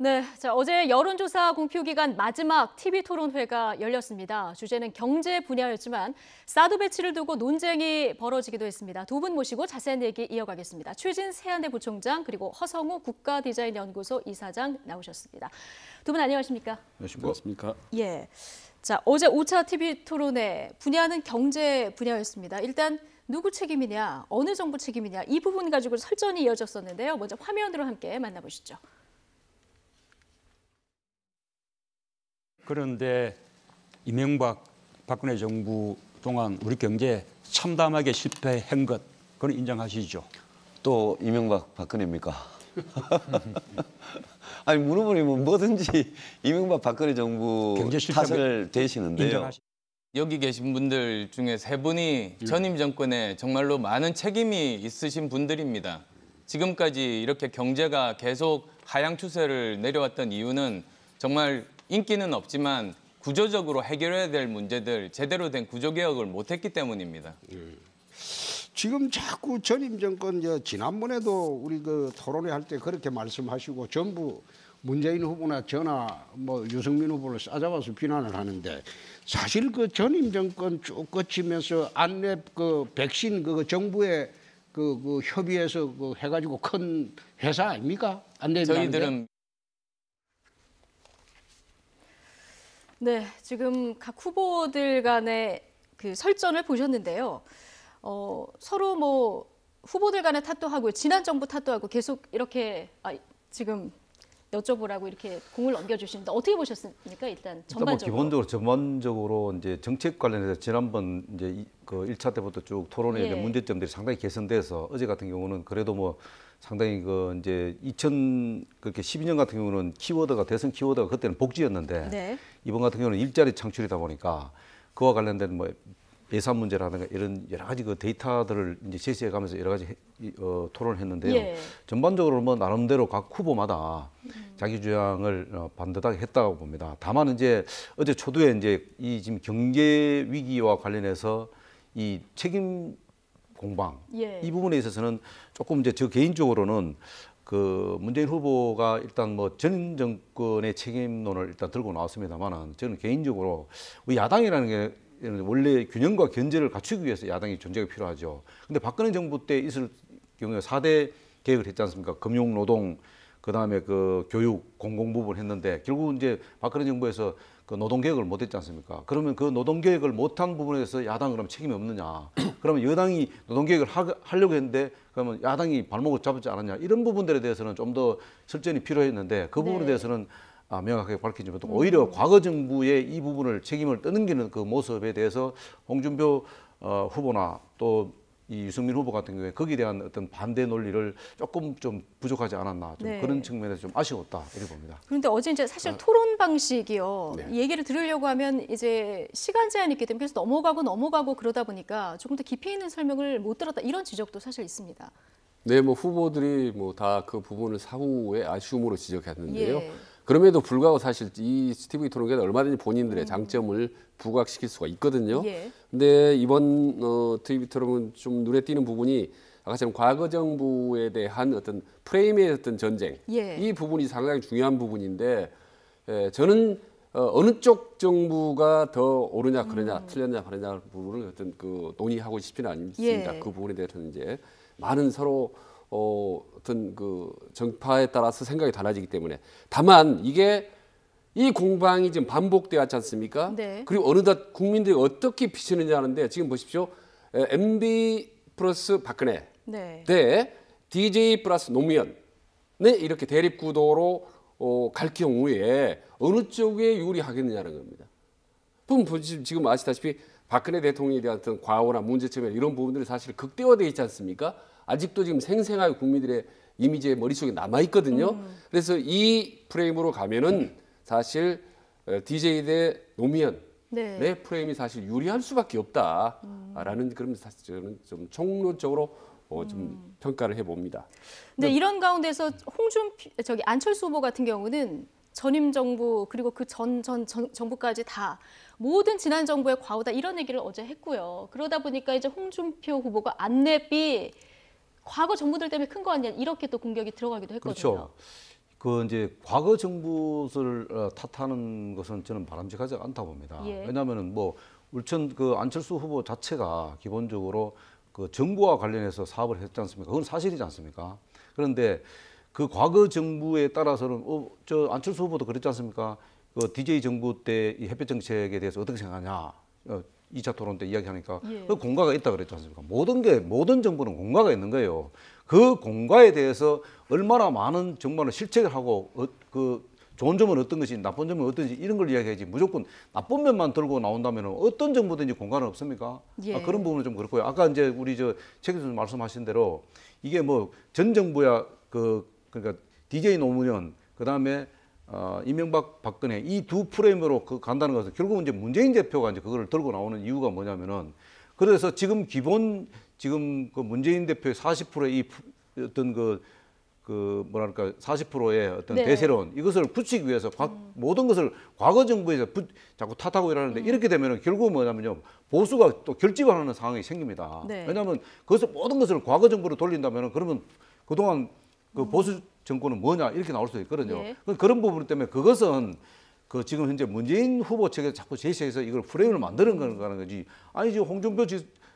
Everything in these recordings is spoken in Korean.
네, 자, 어제 여론조사 공표 기간 마지막 TV 토론회가 열렸습니다. 주제는 경제 분야였지만 사드 배치를 두고 논쟁이 벌어지기도 했습니다. 두 분 모시고 자세한 얘기 이어가겠습니다. 최진 세안대 부총장 그리고 허성우 국가디자인연구소 이사장 나오셨습니다. 두 분 안녕하십니까? 안녕하십니까? 예, 자, 어제 5차 TV 토론회 분야는 경제 분야였습니다. 일단 누구 책임이냐, 어느 정부 책임이냐 이 부분 가지고 설전이 이어졌었는데요. 먼저 화면으로 함께 만나보시죠. 그런데 이명박, 박근혜 정부 동안 우리 경제 참담하게 실패한 것, 그건 인정하시죠? 또 이명박, 박근혜입니까? 아니 물어보면 뭐든지 이명박, 박근혜 정부 탓을 대시는데요. 여기 계신 분들 중에 세 분이 전임 정권에 정말로 많은 책임이 있으신 분들입니다. 지금까지 이렇게 경제가 계속 하향 추세를 내려왔던 이유는 정말 인기는 없지만 구조적으로 해결해야 될 문제들 제대로 된 구조개혁을 못했기 때문입니다. 지금 자꾸 전임 정권 지난번에도 우리 그 토론회 할 때 그렇게 말씀하시고 전부 문재인 후보나 저나 뭐 유승민 후보를 싸잡아서 비난을 하는데 사실 그 전임 정권 쭉 거치면서 안랩 그 백신 그 정부의 그 협의해서 그 해가지고 큰 회사 아닙니까? 안랩이라는 저희들은 네, 지금 각 후보들 간의 그 설전을 보셨는데요. 서로 뭐 후보들 간의 탓도 하고 지난 정부 탓도 하고 계속 이렇게 지금 여쭤보라고 이렇게 공을 넘겨주시는데 어떻게 보셨습니까? 일단 전반적으로. 전반적으로 이제 정책 관련해서 지난번 이제 그 1차 때부터 쭉 토론회 예. 문제점들이 상당히 개선돼서 어제 같은 경우는 그래도 뭐 상당히 그 이제 2012년 같은 경우는 키워드가 대선 키워드가 그때는 복지였는데 네. 이번 같은 경우는 일자리 창출이다 보니까 그와 관련된 뭐 예산 문제라든가 이런 여러 가지 그 데이터들을 이제 제시해 가면서 여러 가지 토론을 했는데요. 예. 전반적으로 뭐 나름대로 각 후보마다 자기 주장을 반듯하게 했다고 봅니다. 다만 이제 어제 초두에 이제 이 지금 경제 위기와 관련해서 이 책임 공방 예. 이 부분에 있어서는 조금 이제 저 개인적으로는 그 문재인 후보가 일단 뭐 전 정권의 책임론을 일단 들고 나왔습니다만은 저는 개인적으로 우리 야당이라는 게 원래 균형과 견제를 갖추기 위해서 야당이 존재가 필요하죠. 근데 박근혜 정부 때 있을 경우에 4대 개혁을 했지 않습니까? 금융, 노동, 그다음에 그 교육, 공공 부분 했는데 결국 이제 박근혜 정부에서 그 노동 개혁을 못 했지 않습니까? 그러면 그 노동 개혁을 못한 부분에서 야당은 그럼 책임이 없느냐? 그러면 여당이 노동 개혁을 하려고 했는데 그러면 야당이 발목을 잡지 않았냐? 이런 부분들에 대해서는 좀 더 설전이 필요했는데 그 부분에 네. 대해서는 명확하게 밝히지 못하고 오히려 과거 정부의 이 부분을 책임을 떠넘기는 그 모습에 대해서 홍준표 후보나 또 이 유승민 후보 같은 경우에 거기에 대한 어떤 반대 논리를 조금 좀 부족하지 않았나 좀 네. 그런 측면에서 좀 아쉬웠다 이렇게 봅니다. 그런데 어제 이제 사실 토론 방식이요. 네. 이 얘기를 들으려고 하면 이제 시간 제한이 있기 때문에 그래서 넘어가고 그러다 보니까 조금 더 깊이 있는 설명을 못 들었다 이런 지적도 사실 있습니다. 네, 뭐 후보들이 뭐 다 그 부분을 사후에 아쉬움으로 지적했는데요. 예. 그럼에도 불구하고 사실 이 TV 토론회는 얼마든지 본인들의 장점을 부각시킬 수가 있거든요. 예. 근데 이번 TV 토론은 좀 눈에 띄는 부분이 아까처럼 과거 정부에 대한 어떤 프레임의 어떤 전쟁, 예. 이 부분이 상당히 중요한 부분인데 저는 어느 쪽 정부가 더 옳으냐 그러냐 틀렸냐 하느냐 부분을 어떤 그 논의하고 싶지는 않습니다. 예. 그 부분에 대해서는 이제 많은 서로 어떤 그 정파에 따라서 생각이 달라지기 때문에 다만 이게 이 공방이 지금 반복되어 왔지 않습니까? 네. 그리고 어느덧 국민들이 어떻게 비치느냐 하는데 지금 보십시오. MB 플러스 박근혜 네. 대 DJ 플러스 노무현 이렇게 대립 구도로 갈 경우에 어느 쪽에 유리하겠느냐는 겁니다. 지금 아시다시피 박근혜 대통령에 대한 어떤 과오나 문제점이나 이런 부분들이 사실 극대화되어 있지 않습니까? 아직도 지금 생생하게 국민들의 이미지에 머릿속에 남아있거든요. 그래서 이 프레임으로 가면은 사실 DJ 대 노무현 네. 내 프레임이 사실 유리할 수밖에 없다라는 그런 사실 저는 좀 총론적으로 좀 평가를 해봅니다. 근데 이런 가운데서 안철수 후보 같은 경우는 전임 정부 그리고 그 전 정부까지 다 모든 지난 정부의 과오다 이런 얘기를 어제 했고요. 그러다 보니까 이제 홍준표 후보가 안랩이 과거 정부들 때문에 큰 거 아니냐 이렇게 또 공격이 들어가기도 했거든요. 그렇죠. 그 이제 과거 정부를 탓하는 것은 저는 바람직하지 않다 봅니다. 예. 왜냐하면은 뭐 울천 그 안철수 후보 자체가 기본적으로 그 정부와 관련해서 사업을 했지 않습니까? 그건 사실이지 않습니까? 그런데 그 과거 정부에 따라서는 저 안철수 후보도 그랬지 않습니까? 그 DJ 정부 때 이 햇볕 정책에 대해서 어떻게 생각하냐? 2차 토론 때 이야기하니까 예. 그 공과가 있다 그랬지 않습니까? 모든 정부는 공과가 있는 거예요. 그 공과에 대해서 얼마나 많은 정말로 실책을 하고 그 좋은 점은 어떤 것이 나쁜 점은 어떤지 이런 걸 이야기하지 무조건 나쁜 면만 들고 나온다면 어떤 정부든지 공과는 없습니까? 예. 그런 부분은 좀 그렇고요. 아까 이제 우리 저 최 교수님 말씀하신 대로 이게 뭐 전 정부야 그러니까 DJ 노무현 그다음에 이명박 박근혜 이 두 프레임으로 간다는 것은 결국은 이제 문재인 대표가 이제 그걸 들고 나오는 이유가 뭐냐면은 그래서 지금 그 문재인 대표의 40%의 이 어떤 그 뭐랄까 40%의 어떤 네. 대세론 이것을 굳히기 위해서 모든 것을 과거 정부에서 자꾸 탓하고 이러는데 이렇게 되면은 결국은 뭐냐면요 보수가 또 결집을 하는 상황이 생깁니다. 네. 왜냐하면 그것을 모든 것을 과거 정부로 돌린다면은 그러면 그동안 그 보수 정권은 뭐냐 이렇게 나올 수 있거든요. 예. 그런 부분 때문에 그것은 그 지금 현재 문재인 후보 측에서 자꾸 제시해서 이걸 프레임을 만드는 거는 거지. 아니 지금 홍준표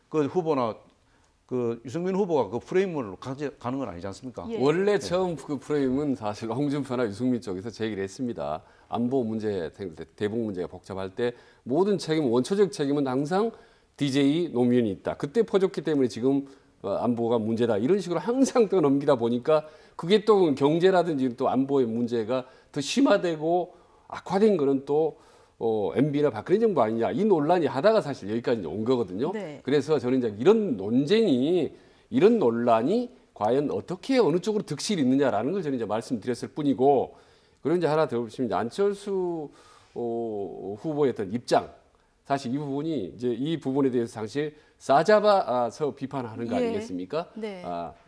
그 후보나 그 유승민 후보가 그 프레임을 가는 건 아니지 않습니까? 예. 원래 처음 그 프레임은 사실 홍준표나 유승민 쪽에서 제기를 했습니다. 안보 문제, 대북 문제가 복잡할 때 모든 책임, 원초적 책임은 항상 DJ 노무현이 있다. 그때 퍼줬기 때문에 지금 안보가 문제다. 이런 식으로 항상 또 넘기다 보니까 그게 또 경제라든지 또 안보의 문제가 더 심화되고 악화된 거는 또 MB나 박근혜 정부 아니냐 이 논란이 하다가 사실 여기까지 온 거거든요. 네. 그래서 저는 이제 이런 논쟁이 이런 논란이 과연 어떻게 어느 쪽으로 득실이 있느냐라는 걸 저는 이제 말씀드렸을 뿐이고 그런 이제 하나 더 보시면 안철수 후보의 어떤 입장 사실 이 부분이 이제 이 부분에 대해서 사실 싸잡아서 비판하는 거 예. 아니겠습니까? 네.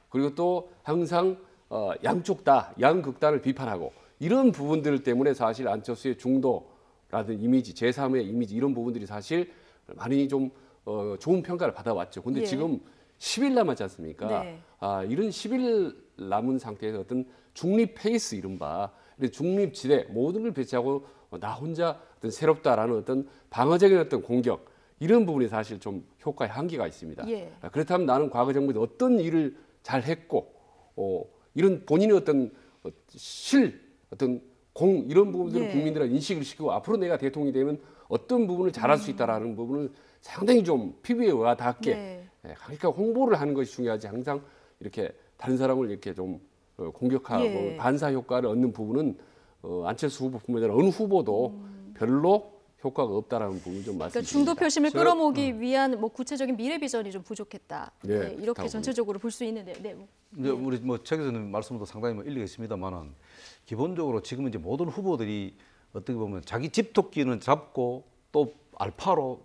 그리고 또 항상 양쪽 다 양극단을 비판하고 이런 부분들 때문에 사실 안철수의 중도라든 이미지, 제3의 이미지 이런 부분들이 사실 많이 좀 좋은 평가를 받아왔죠. 근데 예. 지금 10일 남았지 않습니까? 네. 이런 10일 남은 상태에서 어떤 중립 페이스 이른바 중립지대 모든 걸 배치하고 나 혼자 어떤 새롭다라는 어떤 방어적인 어떤 공격 이런 부분이 사실 좀 효과의 한계가 있습니다. 예. 그렇다면 나는 과거 정부에서 어떤 일을 잘 했고 이런 본인의 어떤 어떤 공 이런 부분들을 예. 국민들한테 인식을 시키고 앞으로 내가 대통령이 되면 어떤 부분을 잘할 수 있다라는 부분을 상당히 좀 피부에 와닿게 네. 그러니까 홍보를 하는 것이 중요하지 항상 이렇게 다른 사람을 이렇게 좀 공격하고 예. 반사 효과를 얻는 부분은 안철수 후보뿐만 아니라 어느 후보도 별로 효과가 없다라는 부분 좀 그러니까 말씀드립니다. 중도 표심을 끌어모으기 위한 뭐 구체적인 미래 비전이 좀 부족했다. 네, 네, 이렇게 그렇다고 전체적으로 볼 수 있는데요. 네. 이제 우리 뭐 최 교수님 말씀도 상당히 뭐 일리가 있습니다만은 기본적으로 지금 이제 모든 후보들이 어떻게 보면 자기 집토끼는 잡고 또 알파로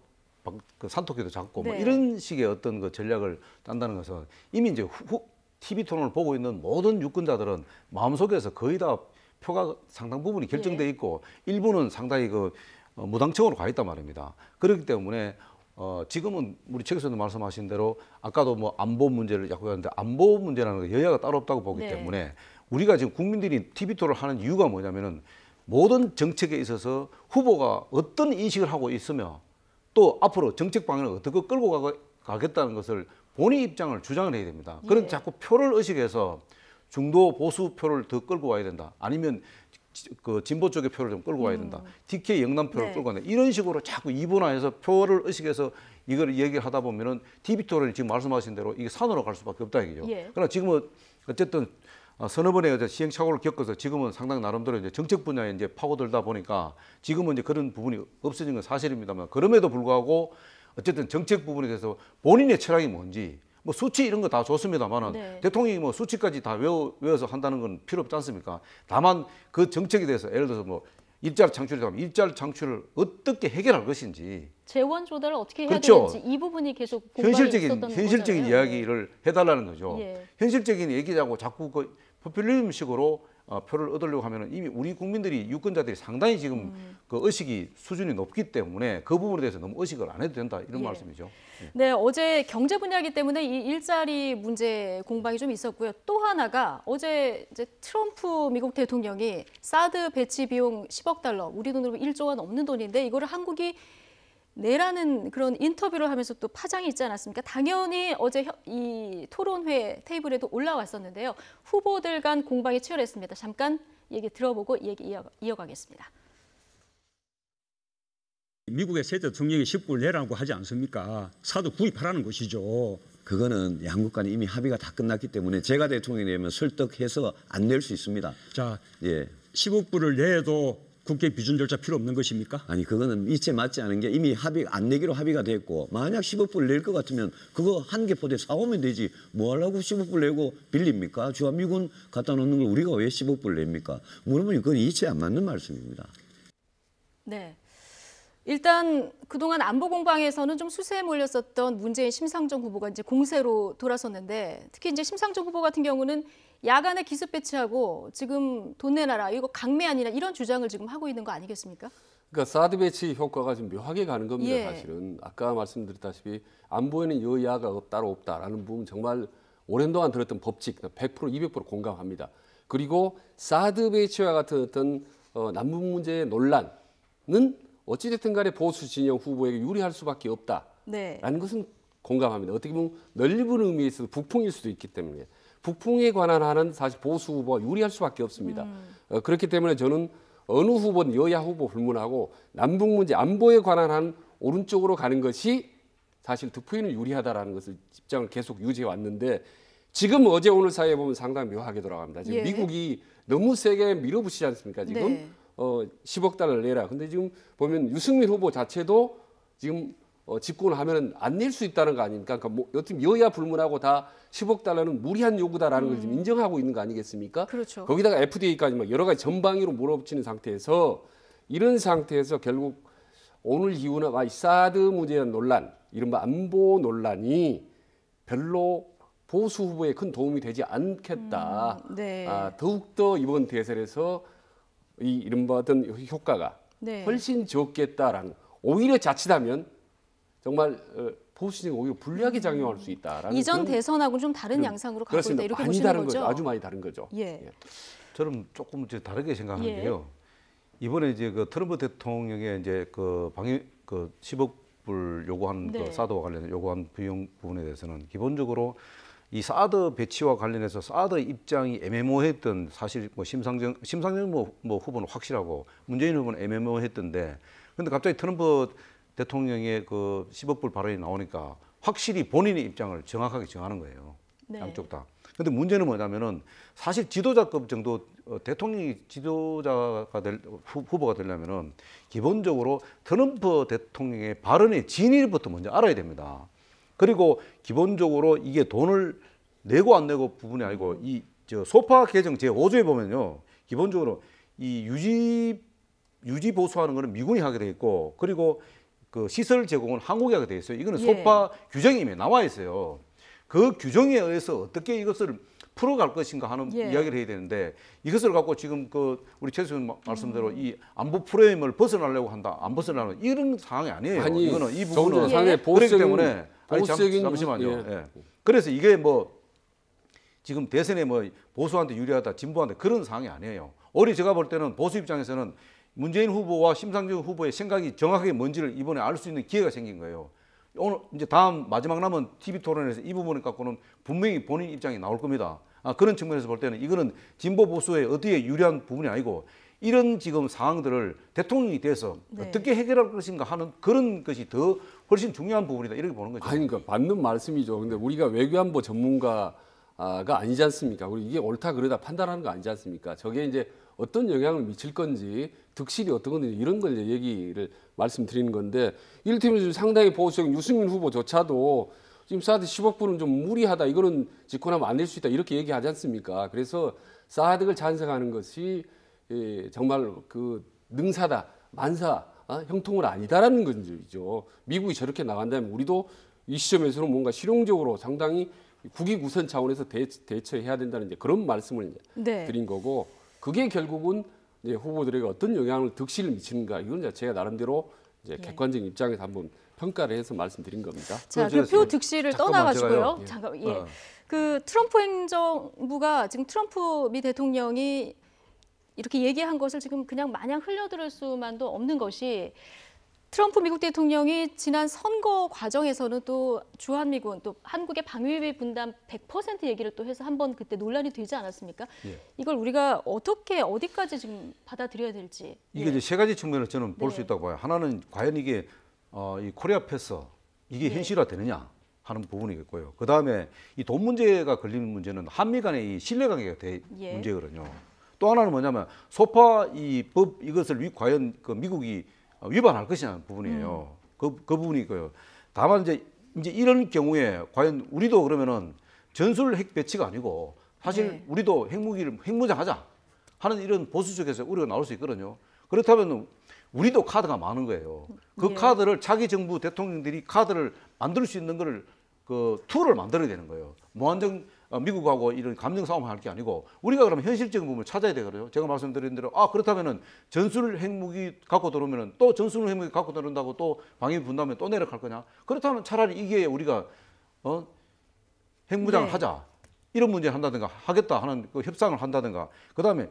그 산토끼도 잡고 뭐 네. 이런 식의 어떤 그 전략을 짠다는 것은 이미 이제 TV 토론을 보고 있는 모든 유권자들은 마음속에서 거의 다 표가 상당 부분이 결정돼 있고 일부는 상당히 그 무당층으로 가 있단 말입니다. 그렇기 때문에 지금은 우리 최 교수님 말씀하신 대로 아까도 뭐 안보 문제를 약속했는데 안보 문제라는 게 여야가 따로 없다고 보기 네. 때문에 우리가 지금 국민들이 TV 토론을 하는 이유가 뭐냐면은 모든 정책에 있어서 후보가 어떤 인식을 하고 있으며 또 앞으로 정책 방향을 어떻게 끌고 가겠다는 것을 본인 입장을 주장을 해야 됩니다. 그런 예. 자꾸 표를 의식해서 중도 보수 표를 더 끌고 와야 된다. 아니면 그 진보 쪽의 표를 좀 끌고 와야 된다. TK 영남 표를 네. 끌고 와야 된다. 이런 식으로 자꾸 이분화해서 표를 의식해서 이걸 얘기를 하다 보면은 TV 토론이 지금 말씀하신 대로 이게 산으로 갈 수밖에 없다 이거죠. 예. 그러나 지금은 어쨌든 서너 번의 이제 시행착오를 겪어서 지금은 상당히 나름대로 이제 정책 분야에 이제 파고들다 보니까 지금은 이제 그런 부분이 없어진 건 사실입니다만 그럼에도 불구하고 어쨌든 정책 부분에 대해서 본인의 철학이 뭔지 뭐 수치 이런 거 다 좋습니다만은 네. 대통령이 뭐 수치까지 다 외워서 한다는 건 필요 없지 않습니까? 다만 그 정책에 대해서 예를 들어서 뭐 일자리 창출이라면 일자리 창출을 어떻게 해결할 것인지 재원 조달을 어떻게 해야 그렇죠. 되는지 이 부분이 계속 공방이 있었던 현실적인 거잖아요. 이야기를 해달라는 거죠. 예. 현실적인 얘기라고 자꾸 그 포퓰리즘식으로 표를 얻으려고 하면은 이미 우리 국민들이 유권자들이 상당히 지금 그 의식이 수준이 높기 때문에 그 부분에 대해서 너무 의식을 안 해도 된다 이런 예. 말씀이죠. 네, 어제 경제 분야이기 때문에 이 일자리 문제 공방이 좀 있었고요. 또 하나가 어제 이제 트럼프 미국 대통령이 사드 배치 비용 10억 달러, 우리 돈으로 1조가 넘는 돈인데 이거를 한국이 내라는 그런 인터뷰를 하면서 또 파장이 있지 않았습니까? 당연히 어제 이 토론회 테이블에도 올라왔었는데요. 후보들 간 공방이 치열했습니다. 잠깐 얘기 들어보고 얘기 이어가겠습니다. 미국의 새 대통령이 10불 내라고 하지 않습니까? 사드 구입하라는 것이죠. 그거는 양국 간에 이미 합의가 다 끝났기 때문에 제가 대통령이 되면 설득해서 안 낼 수 있습니다. 자, 예. 10억 불을 내도 국회 비준 절차 필요 없는 것입니까? 아니 그거는 이체 맞지 않은 게 이미 안 내기로 합의가 됐고 만약 10억 불을 낼 것 같으면 그거 한 개 포대 사오면 되지 뭐 하려고 10억 불 내고 빌립니까? 주한미군 갖다 놓는 걸 우리가 왜 10억 불 냅니까? 물어보니 그건 이체 안 맞는 말씀입니다. 네. 일단 그동안 안보 공방에서는 좀 수세에 몰렸었던 문재인 심상정 후보가 이제 공세로 돌아섰는데 특히 이제 심상정 후보 같은 경우는 야간에 기습 배치하고 지금 돈 내놔라 이거 강매아니라 이런 주장을 지금 하고 있는 거 아니겠습니까? 그러니까 사드 배치 효과가 좀 묘하게 가는 겁니다. 예. 사실은 아까 말씀드렸다시피 안보에는 여야가 따로 없다라는 부분 정말 오랜 동안 들었던 법칙 100% 200% 공감합니다. 그리고 사드 배치와 같은 어떤 남북 문제의 논란은 어찌됐든 간에 보수 진영 후보에게 유리할 수밖에 없다라는 네. 것은 공감합니다. 어떻게 보면 넓은 의미에서 북풍일 수도 있기 때문에 북풍에 관한 한은 사실 보수 후보가 유리할 수밖에 없습니다. 그렇기 때문에 저는 어느 후보든 여야 후보 불문하고 남북 문제 안보에 관한 한 오른쪽으로 가는 것이 사실 득표에는 유리하다라는 것을 입장을 계속 유지해 왔는데 지금 어제 오늘 사이에 보면 상당히 묘하게 돌아갑니다. 지금 예. 미국이 너무 세게 밀어붙이지 않습니까? 지금 네. 10억 달러를 내라. 근데 지금 보면 유승민 후보 자체도 지금 집권을 하면 안 낼 수 있다는 거 아닙니까? 그러니까 뭐 여튼 여야 불문하고 다 10억 달러는 무리한 요구다라는 걸 지금 인정하고 있는 거 아니겠습니까? 그렇죠. 거기다가 FDA까지 막 여러 가지 전방위로 몰아붙이는 상태에서 이런 상태에서 결국 오늘 이후는 사드 문제의 논란, 이른바 안보 논란이 별로 보수 후보에 큰 도움이 되지 않겠다. 네. 더욱더 이번 대선에서 이 이른바 어떤 효과가 네. 훨씬 적겠다라는 오히려 자칫하면 정말 보수진이 오히려 불리하게 작용할 수 있다라는 이전 그런 대선하고는 좀 다른 양상으로 가고 있다 이렇게 많이 보시는 다른 거죠? 아주 많이 다른 거죠. 예. 저는 조금 이제 다르게 생각하는 예. 게요. 이번에 이제 그 트럼프 대통령의 이제 그 10억 불 요구한 네. 그 사드와 관련해 요구한 비용 부분에 대해서는 기본적으로 이 사드 배치와 관련해서 사드 입장이 애매모호했던 사실 뭐 심상정 뭐 후보는 확실하고 문재인 후보는 애매모호했던데 근데 갑자기 트럼프 대통령의 그 10억 불 발언이 나오니까 확실히 본인의 입장을 정확하게 정하는 거예요. 네. 양쪽 다. 근데 문제는 뭐냐면은 사실 지도자급 정도 대통령이 지도자가 후보가 되려면은 기본적으로 트럼프 대통령의 발언의 진위부터 먼저 알아야 됩니다. 그리고 기본적으로 이게 돈을 내고 안 내고 부분이 아니고 이 저 소파 개정 제5조에 보면요. 기본적으로 이 유지 보수하는 거는 미군이 하게 돼 있고 그리고 그 시설 제공은 한국이 하게 돼 있어요. 이거는 예. 소파 규정이 이미 나와 있어요. 그 규정에 의해서 어떻게 이것을 풀어갈 것인가 하는 예. 이야기를 해야 되는데 이것을 갖고 지금 그 우리 최 교수님 말씀대로 이 안보 프레임을 벗어나려고 한다. 안 벗어나는 이런 상황이 아니에요. 아니, 이거는 이 부분은 상의 그렇기 때문에 보수적인 잠시만요. 예. 예. 그래서 이게 뭐 지금 대선에 뭐 보수한테 유리하다, 진보한테 그런 상황이 아니에요. 오히려 제가 볼 때는 보수 입장에서는 문재인 후보와 심상정 후보의 생각이 정확하게 뭔지를 이번에 알 수 있는 기회가 생긴 거예요. 오늘 이제 다음 마지막 남은 TV 토론에서 이 부분을 갖고는 분명히 본인 입장이 나올 겁니다. 그런 측면에서 볼 때는 이거는 진보 보수의 어디에 유리한 부분이 아니고 이런 지금 상황들을 대통령이 돼서 네. 어떻게 해결할 것인가 하는 그런 것이 더 훨씬 중요한 부분이다 이렇게 보는 거죠. 아니 그러니까 맞는 말씀이죠. 근데 우리가 외교안보 전문가가 아니지 않습니까? 우리 이게 옳다 그러다 판단하는 거 아니지 않습니까? 저게 이제 어떤 영향을 미칠 건지 득실이 어떤 건지 이런 걸 이제 얘기를 말씀드리는 건데 이를테면 지금 상당히 보수적인 유승민 후보조차도 지금 사드 10억 불은 좀 무리하다. 이거는 집권하면 안 될 수 있다. 이렇게 얘기하지 않습니까? 그래서 사드를 찬성하는 것이 정말 그 능사다, 만사, 형통은 아니다라는 건죠. 미국이 저렇게 나간다면 우리도 이 시점에서는 뭔가 실용적으로 상당히 국익 우선 차원에서 대처해야 된다는 이제 그런 말씀을 네. 드린 거고 그게 결국은 이제 후보들에게 어떤 영향을 득실을 미치는가 이건 이제 제가 나름대로 이제 객관적인 입장에서 한번 평가를 해서 말씀드린 겁니다. 자, 그래서 그 표 득실을 잠깐만 떠나가지고요. 제가요. 예. 잠깐, 예. 그 트럼프 행정부가 지금 트럼프 미 대통령이 이렇게 얘기한 것을 지금 그냥 마냥 흘려들을 수만도 없는 것이 트럼프 미국 대통령이 지난 선거 과정에서는 또 주한미군 또 한국의 방위비 분담 100% 얘기를 또 해서 한번 그때 논란이 되지 않았습니까? 예. 이걸 우리가 어떻게 어디까지 지금 받아들여야 될지. 이게 이제 세 가지 측면을 저는 볼 수 네. 있다고 봐요. 하나는 과연 이게 이 코리아 패스 이게 네. 현실화되느냐 하는 부분이겠고요. 그 다음에 이 돈 문제가 걸리는 문제는 한미 간의 이 신뢰관계가 예. 문제거든요. 또 하나는 뭐냐면 소파 이 법 이것을 과연 그 미국이 위반할 것이냐는 부분이에요. 그 부분이 있고요. 다만 이제 이런 경우에 과연 우리도 그러면은 전술 핵 배치가 아니고 사실 네. 우리도 핵무장하자 하는 이런 보수 쪽에서 우려가 나올 수 있거든요. 그렇다면 우리도 카드가 많은 거예요. 그 예. 카드를 차기 정부 대통령들이 카드를 만들 수 있는 거를 그 툴을 만들어야 되는 거예요. 무한정 미국하고 이런 감정 싸움을 할 게 아니고 우리가 그러면 현실적인 부분을 찾아야 되거든요. 제가 말씀드린 대로 그렇다면은 전술 핵무기 갖고 들어오면은 또 전술 핵무기 갖고 들어온다고 또 방위 분담에 또 내려갈 거냐? 그렇다면 차라리 이게 우리가 핵무장을 네. 하자 이런 문제를 한다든가 하겠다 하는 그 협상을 한다든가 그다음에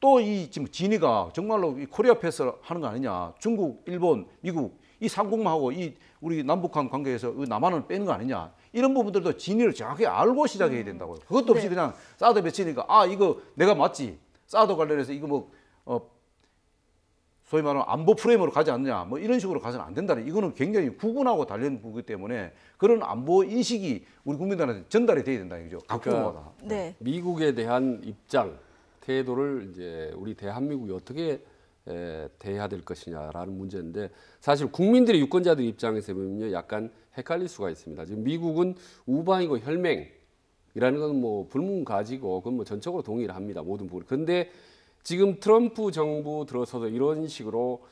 또 이 지금 진이가 정말로 이 코리아 패스를 하는 거 아니냐? 중국, 일본, 미국 이 삼국마하고 이 우리 남북한 관계에서 남한을 빼는 거 아니냐? 이런 부분들도 진위를 정확히 알고 시작해야 된다고요. 그것도 없이 네. 그냥 사드 배치니까 이거 내가 맞지. 사드 관련해서 이거 뭐 소위 말하는 안보 프레임으로 가지 않느냐. 뭐 이런 식으로 가서는 안 된다는 이거는 굉장히 국군하고 관련 부분이기 때문에 그런 안보 인식이 우리 국민들한테 전달이 돼야 된다 이거죠. 각 그러니까 부모마다. 네. 미국에 대한 입장, 태도를 이제 우리 대한민국이 어떻게 대해야 될 것이냐라는 문제인데 사실 국민들의 유권자들 입장에서 보면요 약간 헷갈릴 수가 있습니다. 지금 미국은 우방이고 혈맹이라는 건 뭐 불문가지고 그건 뭐 전적으로 동의를 합니다. 모든 부분. 그런데 지금 트럼프 정부 들어서도 이런 식으로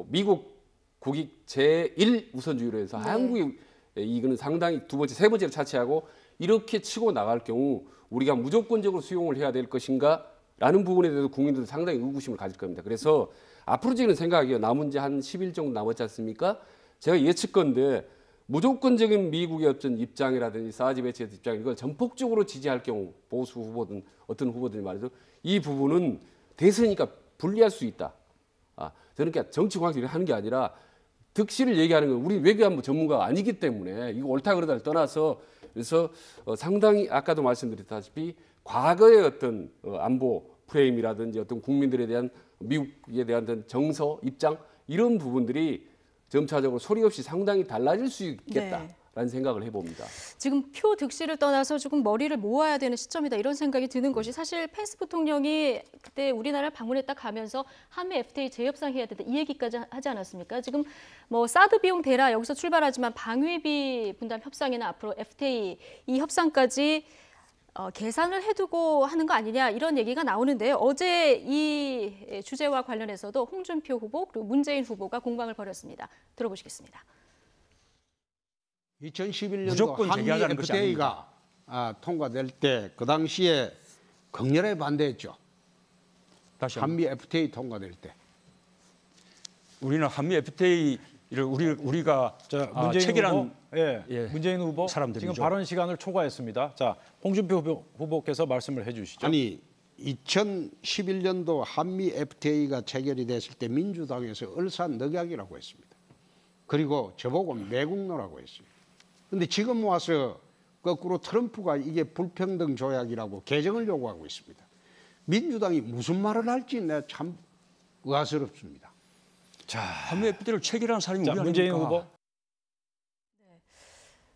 미국 국익 제1 우선주의로 해서 네. 한국이 이거는 상당히 두 번째, 세 번째로 차치하고 이렇게 치고 나갈 경우 우리가 무조건적으로 수용을 해야 될 것인가? 라는 부분에 대해서 국민들은 상당히 의구심을 가질 겁니다. 그래서 앞으로 저는 생각이요. 남은 지 한 10일 정도 남았지 않습니까? 제가 예측건데 무조건적인 미국의 어떤 입장이라든지 사드 배치의 입장 이걸 전폭적으로 지지할 경우 보수 후보든 어떤 후보들이 말해서 이 부분은 대선이니까 불리할 수 있다. 저는 그냥 정치 공학을 하는 게 아니라 득실을 얘기하는 건 우리 외교안보 전문가가 아니기 때문에 이거 옳다 그러다를 떠나서 그래서 상당히 아까도 말씀드렸다시피 과거의 어떤 안보 프레임이라든지 어떤 국민들에 대한 미국에 대한 어떤 정서, 입장 이런 부분들이 점차적으로 소리 없이 상당히 달라질 수 있겠다라는 생각을 해봅니다. 지금 표 득실을 떠나서 조금 머리를 모아야 되는 시점이다 이런 생각이 드는 것이 사실 펜스 부통령이 그때 우리나라를 방문에 딱 가면서 한미 FTA 재협상해야 된다 이 얘기까지 하지 않았습니까? 지금 뭐 사드 비용 대라 여기서 출발하지만 방위비 분담 협상이나 앞으로 FTA 이 협상까지 계산을 해두고 하는 거 아니냐 이런 얘기가 나오는데요. 어제 이 주제와 관련해서도 홍준표 후보 그리고 문재인 후보가 공방을 벌였습니다. 들어보시겠습니다. 2011년도 무조건 한미 제기하자는 것이 FTA가 통과될 때 그 당시에 극렬하게 반대했죠. 다시 한번. 한미 FTA 통과될 때. 우리는 한미 FTA를 우리가 자, 문재인 체결한 후보, 예, 문재인 후보 사람들이죠. 지금 발언 시간을 초과했습니다. 자, 홍준표 후보께서 말씀을 해주시죠. 아니 2011년도 한미 FTA가 체결이 됐을 때 민주당에서 얼싸늑약이라고 했습니다. 그리고 저보고 매국노라고 했습니다. 그런데 지금 와서 거꾸로 트럼프가 이게 불평등 조약이라고 개정을 요구하고 있습니다. 민주당이 무슨 말을 할지 내가 참 의아스럽습니다. 자, 한미 FTA를 체결한 사람이 자 우리 문재인 아닙니까? 후보.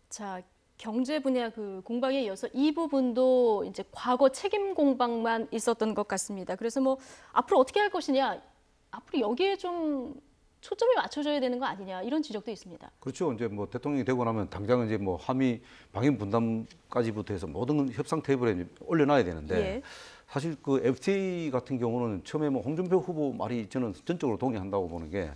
자, 경제 분야 그 공방에 이어서 이 부분도 이제 과거 책임 공방만 있었던 것 같습니다. 그래서 뭐 앞으로 어떻게 할 것이냐, 앞으로 여기에 좀 초점이 맞춰져야 되는 거 아니냐 이런 지적도 있습니다. 그렇죠. 이제 뭐 대통령이 되고 나면 당장은 이제 뭐 한미 방위 분담까지부터 해서 모든 협상 테이블에 이제 올려놔야 되는데 예. 사실 그 FTA 같은 경우는 처음에 뭐 홍준표 후보 말이 저는 전적으로 동의한다고 보는 게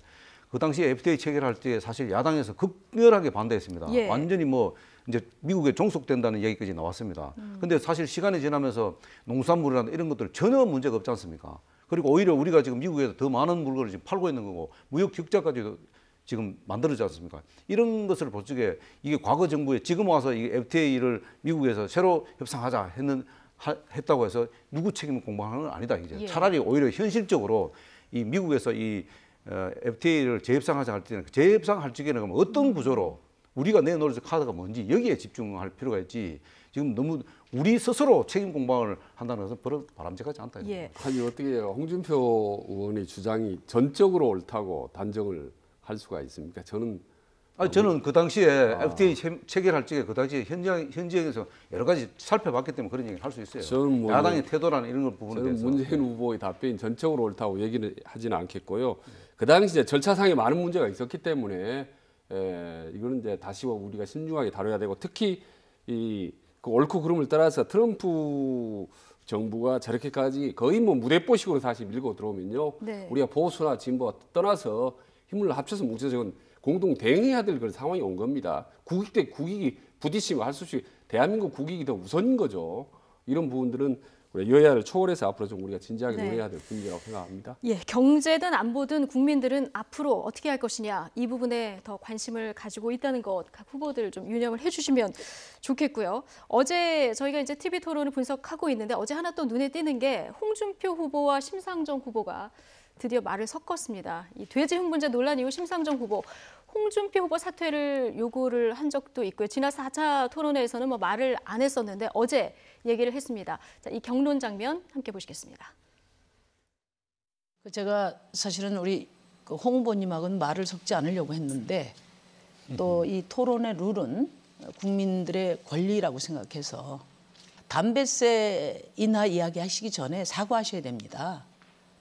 그 당시에 FTA 체결할 때 사실 야당에서 극렬하게 반대했습니다. 예. 완전히 뭐 이제 미국에 종속된다는 얘기까지 나왔습니다. 근데 사실 시간이 지나면서 농산물이나 이런 것들 전혀 문제가 없지 않습니까? 그리고 오히려 우리가 지금 미국에서 더 많은 물건을 지금 팔고 있는 거고 무역 적자까지도 지금 만들어지지 않습니까? 이런 것을 볼 적에 이게 과거 정부에 지금 와서 이 FTA를 미국에서 새로 협상하자 했다고 해서 누구 책임을 공방하는 건 아니다. 이제 예. 차라리 오히려 현실적으로 이 미국에서 이 FTA를 재협상하자 할 때는 재협상할 적에는 그럼 어떤 구조로 우리가 내놓을 카드가 뭔지 여기에 집중할 필요가 있지. 지금 너무 우리 스스로 책임 공방을 한다는 것은 바람직하지 않다. 예. 아니 어떻게 해요? 홍준표 의원의 주장이 전적으로 옳다고 단정을 할 수가 있습니까? 저는 저는 그 당시에 FTA 체결할 적에 그 당시에 현지에서 여러 가지 살펴봤기 때문에 그런 얘기를 할 수 있어요. 저는 뭐 야당의 태도라는 이런 부분에 저는 대해서. 문재인 후보의 답변이 전적으로 옳다고 얘기는 하지는 않겠고요. 그 당시 이제 절차상에 많은 문제가 있었기 때문에 이거는 이제 다시 우리가 신중하게 다뤄야 되고 특히 그 옳고 그름을 따라서 트럼프 정부가 저렇게까지 거의 뭐 무대뽀식으로 사실 밀고 들어오면요. 네. 우리가 보수나 진보가 떠나서 힘을 합쳐서 뭉쳐서 공동 대응해야 될 그런 상황이 온 겁니다. 국익 대 국익이 부딪히고 할 수 없이 대한민국 국익이 더 우선인 거죠. 이런 부분들은 우리 여야를 초월해서 앞으로 좀 우리가 진지하게 네. 논의해야 될 분이라고 생각합니다. 예, 경제든 안보든 국민들은 앞으로 어떻게 할 것이냐 이 부분에 더 관심을 가지고 있다는 것 각 후보들 좀 유념을 해주시면 좋겠고요. 어제 저희가 이제 TV 토론을 분석하고 있는데 어제 하나 또 눈에 띄는 게 홍준표 후보와 심상정 후보가 드디어 말을 섞었습니다. 이 돼지 흥분제 논란 이후 심상정 후보 홍준표 후보 사퇴를 요구를 한 적도 있고요. 지난 4차 토론회에서는 뭐 말을 안 했었는데 어제 얘기를 했습니다. 자, 이 경론 장면 함께 보시겠습니다. 제가 사실은 우리 홍 후보님하고는 말을 섞지 않으려고 했는데 또 이 토론의 룰은 국민들의 권리라고 생각해서 담배세 인하 이야기 하시기 전에 사과하셔야 됩니다.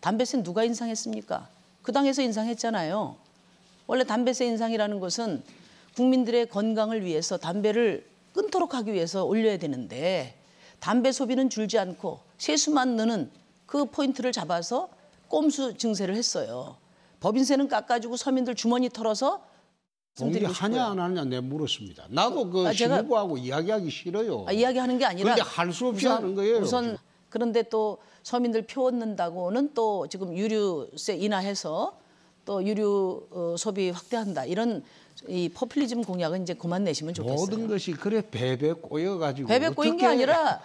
담배세 누가 인상했습니까? 그 당에서 인상했잖아요. 원래 담배세 인상이라는 것은 국민들의 건강을 위해서 담배를 끊도록 하기 위해서 올려야 되는데 담배 소비는 줄지 않고 세수만 느는 그 포인트를 잡아서 꼼수 증세를 했어요. 법인세는 깎아주고 서민들 주머니 털어서 동의 말씀드리고 하냐 싶고요. 안 하냐 내가 물었습니다. 나도 그 제가- 신부하고 이야기하기 싫어요. 이야기하는 게 아니라 근데 할 수 없이 하는 거예요. 우선 그런데 또 서민들 표 얻는다고는 또 지금 유류세 인하해서 또 유류 소비 확대한다 이런 이 포퓰리즘 공약은 이제 그만 내시면 좋겠어요. 모든 것이 그래 배배 꼬여가지고 베베 꼬인 게 어떻게 아니라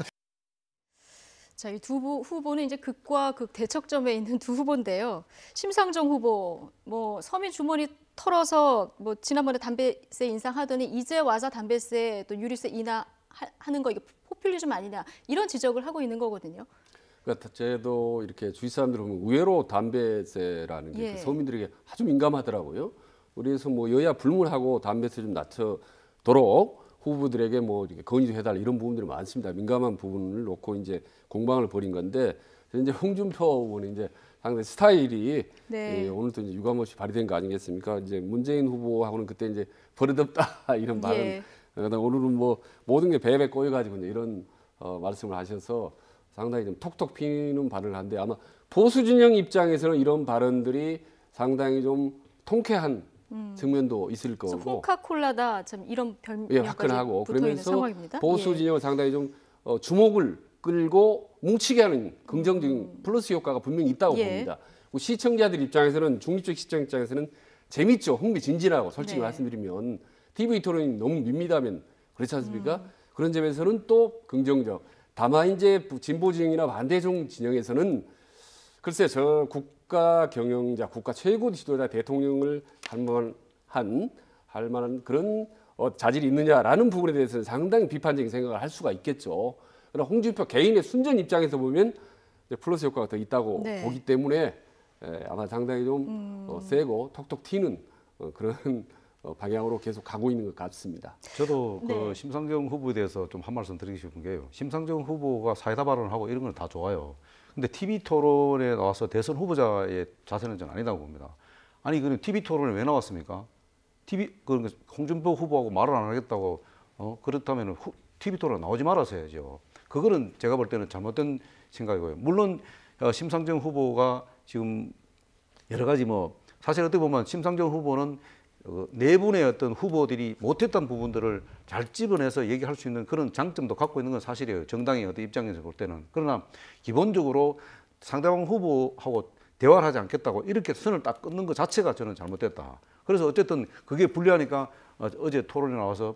자, 이 두 후보는 이제 극과 극 대척점에 있는 두 후보인데요. 심상정 후보, 뭐 서민 주머니 털어서 뭐 지난번에 담배세 인상하더니 이제 와서 담배세 또 유류세 인하하는 거 이게 포퓰리즘 아니냐 이런 지적을 하고 있는 거거든요. 그러니까 저도 이렇게 주위 사람들 보면 의외로 담배세라는 게 예. 서민들에게 아주 민감하더라고요. 그래서 뭐 여야 불문하고 담배세 좀 낮춰도록 후보들에게 뭐 이렇게 건의도 해달라 이런 부분들이 많습니다. 민감한 부분을 놓고 이제 공방을 벌인 건데 이제 홍준표 후보는 이제 상당히 스타일이 네. 오늘도 이제 유감없이 발휘된 거 아니겠습니까? 이제 문재인 후보하고는 그때 이제 버릇없다 이런 발언. 예. 그다음 오늘은 뭐 모든 게 배에 꼬여가지고 이제 이런 말씀을 하셔서 상당히 좀 톡톡 튀는 발언을 한데 아마 보수 진영 입장에서는 이런 발언들이 상당히 좀 통쾌한 측면도 있을 그래서 거고. 홍카콜라다 참 이런 예, 별명까지 화끈하고 붙어 있는 그러면서 상황입니다. 보수 예. 진영을 상당히 좀 주목을 끌고 뭉치게 하는 긍정적인 플러스 효과가 분명히 있다고 예. 봅니다. 그리고 시청자들 입장에서는 중립적 시청 입장에서는 재밌죠. 흥미진진하고 솔직히 네. 말씀드리면 TV 토론이 너무 밋밋하면 그렇지 않습니까? 그런 점에서는 또 긍정적. 다만 이제 진보 진영이나 반대 진영에서는 글쎄 저 국가 경영자, 국가 최고 지도자 대통령을 할 만한 그런 자질이 있느냐라는 부분에 대해서는 상당히 비판적인 생각을 할 수가 있겠죠. 그러나 홍준표 개인의 순전 입장에서 보면 이제 플러스 효과가 더 있다고 네. 보기 때문에 아마 상당히 좀 세고 톡톡 튀는 그런 방향으로 계속 가고 있는 것 같습니다. 저도 그 네. 심상정 후보에 대해서 좀 한 말씀 드리고 싶은 게요. 심상정 후보가 사이다 발언을 하고 이런 건 다 좋아요. 근데 TV 토론에 나와서 대선 후보자의 자세는 저는 아니다고 봅니다. 아니 그럼 TV 토론에 왜 나왔습니까? 그러니까 홍준표 후보하고 말을 안 하겠다고 그렇다면 TV 토론 나오지 말았어야죠. 그거는 제가 볼 때는 잘못된 생각이고요. 물론 심상정 후보가 지금 여러 가지 뭐 사실 어떻게 보면 심상정 후보는 네 분의 어떤 후보들이 못했던 부분들을 잘 집어내서 얘기할 수 있는 그런 장점도 갖고 있는 건 사실이에요. 정당의 어떤 입장에서 볼 때는. 그러나 기본적으로 상대방 후보하고 대화를 하지 않겠다고 이렇게 선을 딱 끊는 것 자체가 저는 잘못됐다. 그래서 어쨌든 그게 불리하니까 어제 토론에 나와서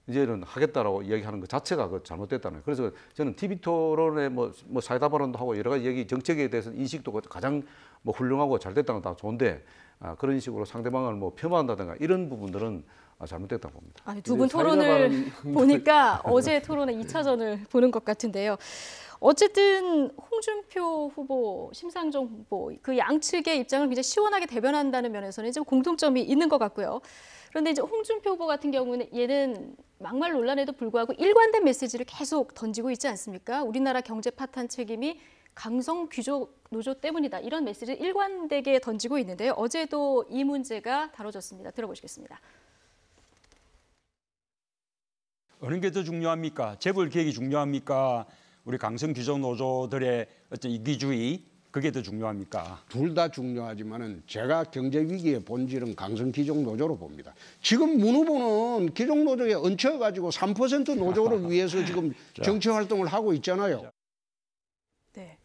이제는 하겠다라고 이야기하는 것 자체가 그 잘못됐다는 거예요. 그래서 저는 TV 토론에 뭐 사이다 발언도 하고 여러 가지 얘기 정책에 대해서 인식도 가장 뭐 훌륭하고 잘 됐다는 건 다 좋은데 그런 식으로 상대방을 뭐 폄하한다든가 이런 부분들은 잘못됐다고 봅니다. 아니, 두 분 토론을 보니까 어제 토론의 2차전을 보는 것 같은데요. 어쨌든 홍준표 후보, 심상정 후보 그 양측의 입장을 굉장히 시원하게 대변한다는 면에서는 좀 공통점이 있는 것 같고요. 그런데 이제 홍준표 후보 같은 경우는 얘는 막말 논란에도 불구하고 일관된 메시지를 계속 던지고 있지 않습니까? 우리나라 경제 파탄 책임이 강성 귀족 노조 때문이다. 이런 메시지를 일관되게 던지고 있는데요. 어제도 이 문제가 다뤄졌습니다. 들어보시겠습니다. 어느 게 더 중요합니까? 재벌 개혁이 중요합니까? 우리 강성 귀족 노조들의 어떤 이기주의 그게 더 중요합니까? 둘 다 중요하지만은 제가 경제 위기의 본질은 강성 귀족 노조로 봅니다. 지금 문 후보는 귀족 노조에 얹혀 가지고 3% 노조를 위해서 지금 정치 활동을 하고 있잖아요. 네.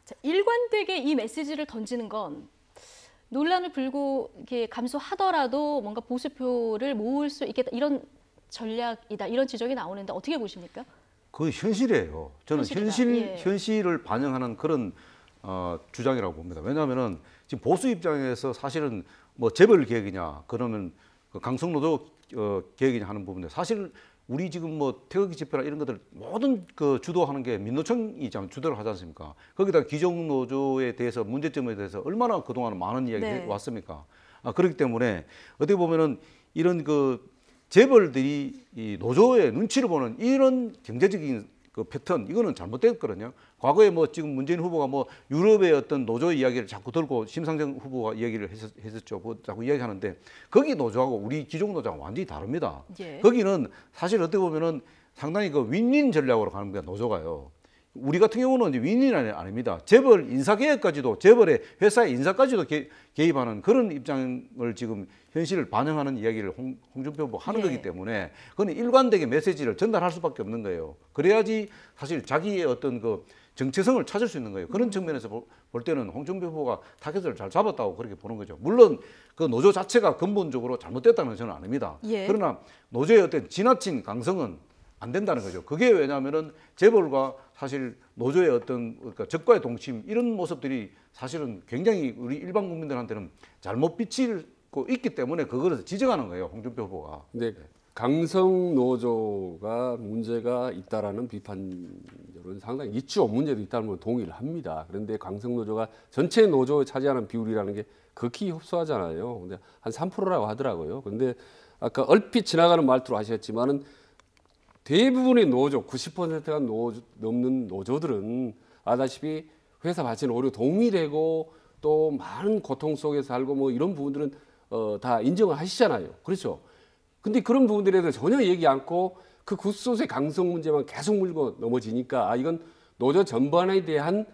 자, 일관되게 이 메시지를 던지는 건 논란을 불고 이렇게 감수하더라도 뭔가 보수표를 모을 수 있겠다 이런 전략이다 이런 지적이 나오는데 어떻게 보십니까? 그 현실이에요. 저는 현실을 반영하는 그런 주장이라고 봅니다. 왜냐하면은 지금 보수 입장에서 사실은 뭐 재벌 계획이냐 그러면 그 강성노조 계획이냐 하는 부분인데 사실 우리 지금 뭐 태극기 집회나 이런 것들 모든 그 주도하는 게 민노총이 주도를 하지 않습니까? 거기다 귀족노조에 대해서 문제점에 대해서 얼마나 그동안 많은 이야기 해왔습니까? 그렇기 때문에 어떻게 보면은 이런 그 재벌들이 이 노조의 눈치를 보는 이런 경제적인 그 패턴 이거는 잘못됐거든요. 과거에 뭐 지금 문재인 후보가 뭐 유럽의 어떤 노조 이야기를 자꾸 들고 심상정 후보가 이야기를 했었죠. 뭐 자꾸 이야기하는데 거기 노조하고 우리 기존 노조하고 완전히 다릅니다. 예. 거기는 사실 어떻게 보면은 상당히 그 윈윈 전략으로 가는 거야 노조가요. 우리 같은 경우는 이제 윈윈이 아닙니다. 재벌 인사 계획까지도 재벌의 회사의 인사까지도 개입하는 그런 입장을 지금 현실을 반영하는 이야기를 홍준표 후보 하는 거기 때문에 그건 일관되게 메시지를 전달할 수밖에 없는 거예요. 그래야지 사실 자기의 어떤 그 정체성을 찾을 수 있는 거예요. 그런 측면에서 볼 때는 홍준표 후보가 타겟을 잘 잡았다고 그렇게 보는 거죠. 물론 그 노조 자체가 근본적으로 잘못됐다는 저는 아닙니다. 그러나 노조의 어떤 지나친 강성은 안 된다는 거죠. 그게 왜냐하면은 재벌과 사실 노조의 어떤 그러니까 적과의 동침 이런 모습들이 사실은 굉장히 우리 일반 국민들한테는 잘못 비치고 있기 때문에 그거를 지적하는 거예요. 홍준표 후보가. 네. 강성 노조가 문제가 있다라는 비판적으로는 상당히 있죠. 문제도 있다는 건 동의를 합니다. 그런데 강성 노조가 전체 노조에 차지하는 비율이라는 게 극히 협소하잖아요. 근데 한 3%라고 하더라고요. 그런데 아까 얼핏 지나가는 말투로 하셨지만은 대부분의 노조, 90%가 넘는 노조들은 아다시피 회사 발전에 오히려 도움이 되고 또 많은 고통 속에 살고 뭐 이런 부분들은 다 인정을 하시잖아요. 그렇죠? 근데 그런 부분들에 대해서 전혀 얘기 않고 그 굿소스의 강성 문제만 계속 물고 넘어지니까 이건 노조 전반에 대한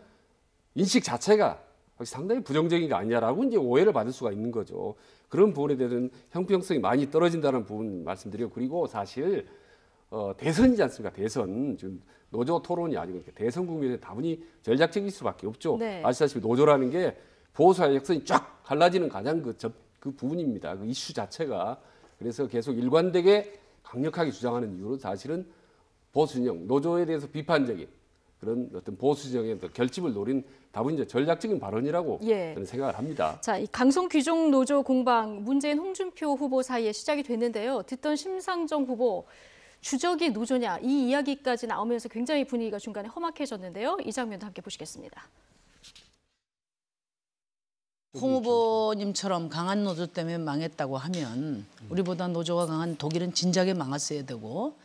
인식 자체가 상당히 부정적인 게 아니냐라고 이제 오해를 받을 수가 있는 거죠. 그런 부분에 대해서는 형평성이 많이 떨어진다는 부분 말씀드리고 그리고 사실 대선이지 않습니까? 대선 지금 노조 토론이 아니고 대선 국면에 다분히 전략적일 수밖에 없죠. 네. 아시다시피 노조라는 게 보수와 역선이 쫙 갈라지는 가장 그 부분입니다. 그 이슈 자체가 그래서 계속 일관되게 강력하게 주장하는 이유는 사실은 보수 진영 노조에 대해서 비판적인 그런 어떤 보수 진영의 결집을 노린 다분히 전략적인 발언이라고 저는 생각을 합니다. 자, 이 강성 귀족 노조 공방 문재인 홍준표 후보 사이에 시작이 됐는데요. 듣던 심상정 후보 주적이 노조냐 이 이야기까지 나오면서 굉장히 분위기가 중간에 험악해졌는데요. 이 장면도 함께 보시겠습니다. 홍 후보님처럼 강한 노조 때문에 망했다고 하면 우리보다 노조가 강한 독일은 진작에 망했어야 되고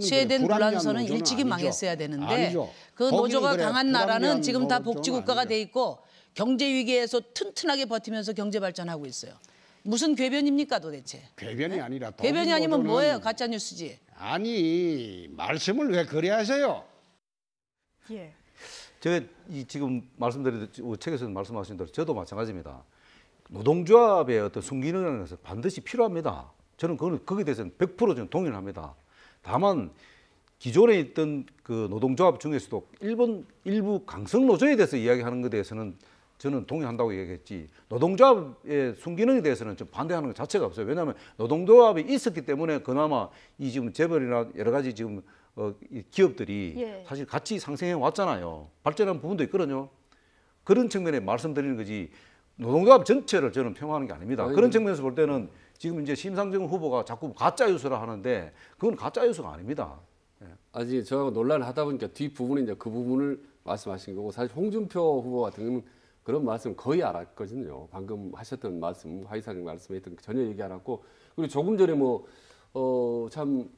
스웨덴 불란서는 일찍이 망했어야 되는데 그 노조가 강한 나라는 지금 다 복지국가가 돼 있고 경제 위기에서 튼튼하게 버티면서 경제 발전하고 있어요. 무슨 궤변입니까 도대체? 궤변이 아니라 궤변이 아니면 뭐예요? 가짜 뉴스지. 아니 말씀을 왜 그래 하세요? 제가 지금 말씀드린 책에서 말씀하신 대로 저도 마찬가지입니다. 노동조합의 어떤 순기능이라는 것은 반드시 필요합니다. 저는 거기에 대해서는 100% 저는 동의를 합니다. 다만 기존에 있던 그 노동조합 중에서도 일부 강성 노조에 대해서 이야기하는 것에 대해서는 저는 동의한다고 얘기했지, 노동조합의 순기능에 대해서는 좀 반대하는 것 자체가 없어요. 왜냐하면 노동조합이 있었기 때문에 그나마 이 지금 재벌이나 여러 가지 지금 이 기업들이 예. 사실 같이 상생해 왔잖아요. 발전한 부분도 있거든요. 그런 측면에 말씀드리는 거지, 노동조합 전체를 저는 폄하하는 게 아닙니다. 그런 측면에서 볼 때는 지금 이제 심상정 후보가 자꾸 가짜 뉴스라 하는데 그건 가짜 뉴스가 아닙니다. 아직 저하고 논란을 하다 보니까 뒷부분에 이제 그 부분을 말씀하신 거고, 사실 홍준표 후보 같은 경우는 그런 말씀 거의 안 했거든요. 방금 하셨던 말씀, 하이사님 말씀했던 전혀 얘기 안 했고, 그리고 조금 전에 참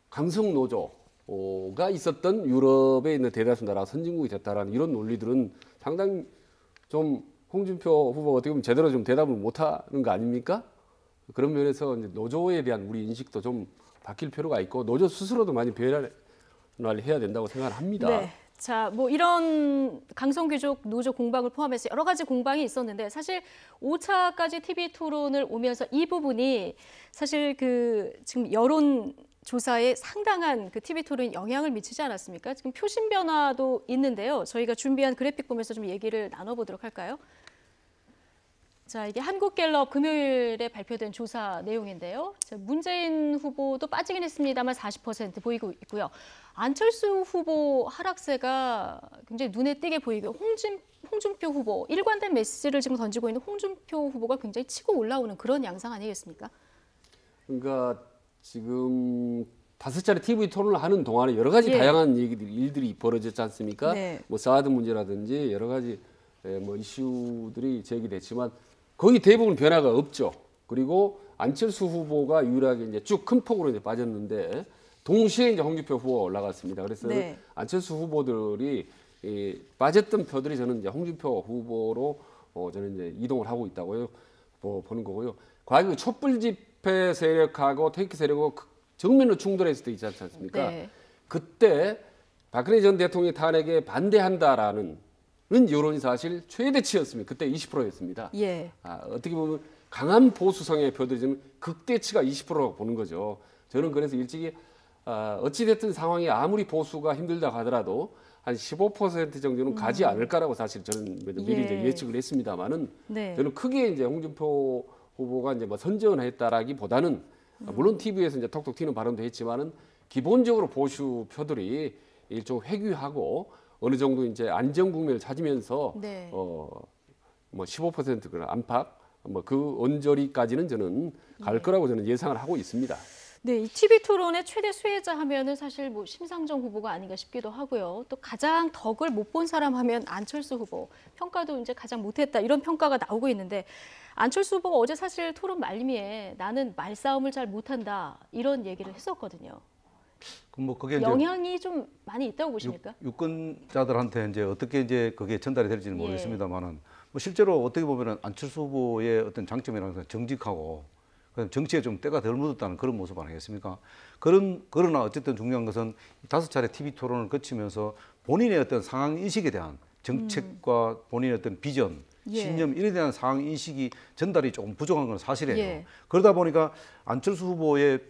강성 노조가 있었던 유럽에 있는 대다수 나라 선진국이 됐다라는 이런 논리들은 상당히 좀 홍준표 후보가 어떻게 보면 제대로 좀 대답을 못하는 거 아닙니까? 그런 면에서 이제 노조에 대한 우리 인식도 좀 바뀔 필요가 있고, 노조 스스로도 많이 변화를 해야 된다고 생각을 합니다. 네. 자, 뭐 이런 강성귀족 노조 공방을 포함해서 여러 가지 공방이 있었는데, 사실 5차까지 TV 토론을 오면서 이 부분이 사실 그 지금 여론 조사에 상당한 그 TV 토론에 영향을 미치지 않았습니까? 지금 표심 변화도 있는데요. 저희가 준비한 그래픽 보면서 좀 얘기를 나눠보도록 할까요? 자, 이게 한국갤럽 금요일에 발표된 조사 내용인데요. 자, 문재인 후보도 빠지긴 했습니다만 40% 보이고 있고요. 안철수 후보 하락세가 굉장히 눈에 띄게 보이고, 홍준표 후보, 일관된 메시지를 지금 던지고 있는 홍준표 후보가 굉장히 치고 올라오는 그런 양상 아니겠습니까? 그러니까 지금 5차례 TV 토론을 하는 동안에 여러 가지 예. 다양한 일들이 벌어졌지 않습니까? 네. 뭐 사드 문제라든지 여러 가지 뭐 이슈들이 제기됐지만 거의 대부분 변화가 없죠. 그리고 안철수 후보가 유일하게 이제 쭉 큰 폭으로 이제 빠졌는데, 동시에 이제 홍준표 후보가 올라갔습니다. 그래서 네. 안철수 후보들이 빠졌던 표들이 저는 이제 홍준표 후보로 저는 이제 이동을 하고 있다고요 보는 거고요. 과거 촛불 집회 세력하고 테이크 세력하고 정면으로 충돌했을 때 있지 않습니까? 네. 그때 박근혜 전 대통령 탄핵에 반대한다라는 여론이 사실 최대치였습니다. 그때 20%였습니다. 예. 어떻게 보면 강한 보수성의 표들이 지금 극대치가 20%라고 보는 거죠. 저는 그래서 일찍이 어찌됐든 상황이 아무리 보수가 힘들다 하더라도 한 15% 정도는 가지 않을까라고 사실 저는 미리 예. 이제 예측을 했습니다만은 네. 저는 크게 이제 홍준표 후보가 이제 뭐 선전했다라기보다는 물론 TV에서 이제 톡톡 튀는 발언도 했지만은 기본적으로 보수 표들이 일종 회귀하고 어느 정도 이제 안정 국면을 찾으면서 네. 뭐 15% 그런 안팎 뭐 그 언저리까지는 저는 갈 거라고 저는 예상을 하고 있습니다. 네, 이 TV 토론의 최대 수혜자 하면은 사실 뭐 심상정 후보가 아닌가 싶기도 하고요. 또 가장 덕을 못 본 사람 하면 안철수 후보, 평가도 이제 가장 못했다 이런 평가가 나오고 있는데, 안철수 후보가 어제 사실 토론 말미에 나는 말싸움을 잘 못한다 이런 얘기를 했었거든요. 뭐 그게 이제 영향이 좀 많이 있다고 보십니까? 유권자들한테 이제 어떻게 이제 그게 전달이 될지는 예. 모르겠습니다만은, 뭐 실제로 어떻게 보면은 안철수 후보의 어떤 장점이라는 건 정직하고 정치에 좀 때가 덜 묻었다는 그런 모습 아니겠습니까? 그러나 어쨌든 중요한 것은 5차례 TV 토론을 거치면서 본인의 어떤 상황 인식에 대한 정책과 본인의 어떤 비전, 예. 신념 이에 대한 상황 인식이 전달이 조금 부족한 건 사실이에요. 예. 그러다 보니까 안철수 후보의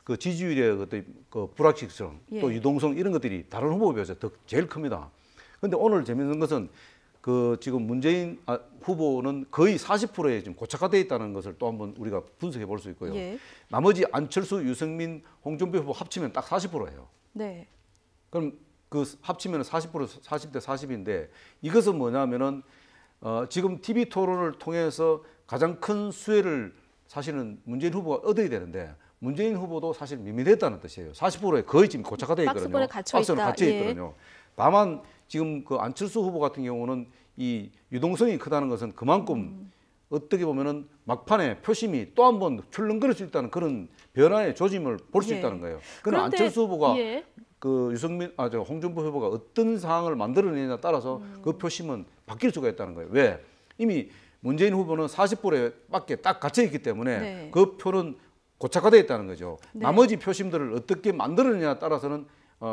그 지지율의 어떤 그 불확실성, 예. 또 유동성 이런 것들이 다른 후보에 비해서 제일 큽니다. 그런데 오늘 재밌는 것은 그 지금 문재인 후보는 거의 40%에 지금 고착화되어 있다는 것을 또 한번 우리가 분석해 볼 수 있고요. 예. 나머지 안철수, 유승민, 홍준표 후보 합치면 딱 40%예요. 네. 그럼 그 합치면 40% 40대 40인데, 이것은 뭐냐면은 지금 TV 토론을 통해서 가장 큰 수혜를 사실은 문재인 후보가 얻어야 되는데, 문재인 후보도 사실 밋밋했다는 뜻이에요. 40%에 거의 지금 고착화되어 있거든요. 박스권에 갇혀 박스권에 있다. 갇혀 예. 있거든요. 다만 지금 그 안철수 후보 같은 경우는 이 유동성이 크다는 것은 그만큼 어떻게 보면은 막판에 표심이 또 한 번 출렁거릴 수 있다는 그런 변화의 조짐을 볼 수 예. 있다는 거예요. 그런데 그런데, 안철수 후보가 예. 그 홍준표 후보가 어떤 상황을 만들어내냐에 따라서 그 표심은 바뀔 수가 있다는 거예요. 왜? 이미 문재인 후보는 40%밖에 딱 갇혀 있기 때문에 네. 그 표는 고착화되어 있다는 거죠. 네. 나머지 표심들을 어떻게 만들어내냐에 따라서는